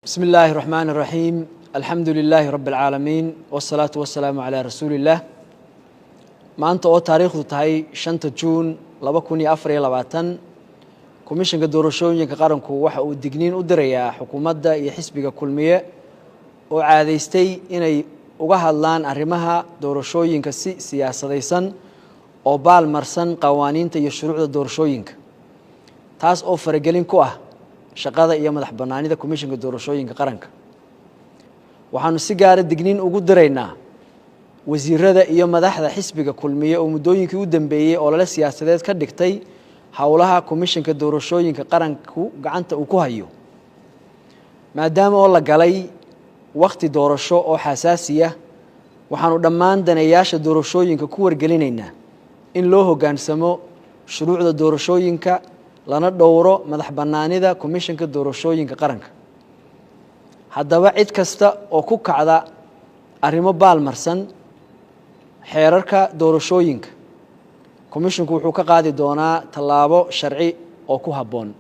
بسم الله الرحمن الرحيم الحمد لله رب العالمين والصلاة والسلام على رسول الله ما أنت تاريخ تهاي شنطة جون لبكوني أفري لبعتن كوميشن قدورشون ينقارنكو وحا ودقنين ودريا حكومة دا يحسبك كل مية وعاديستي إني وجهلان أرمها دورشوين كسي سياسة ديسن أو بالمرسن قوانين تيشروع دورشوين تاس أو فرجلين كوه shaqada iyo madax banaanida komishanka doorashooyinka qaranka waxaanu si gaar ah digniin ugu direynaa wasiirada iyo madaxda xisbiga kulmiye oo muddooyinkii u dambeeyay oo la siyaasadeed ka dhigtay hawlaha komishanka doorashooyinka qaranku gacanta uu ku hayo maadaama oo la galay waqti doorasho oo xasaasi ah waxaanu dhammaan daneeyaasha doorashooyinka ku wargelinaynaa in loo hoggaansamo shuruucda doorashooyinka lana dhowro madax banaanida komishanka doorashooyinka qaranka haddaba cid kasta oo ku kacda arrimo baalmarsan xeerarka doorashooyinka komishanku wuxuu ka qaadi doonaa tallaabo sharci oo ku habboon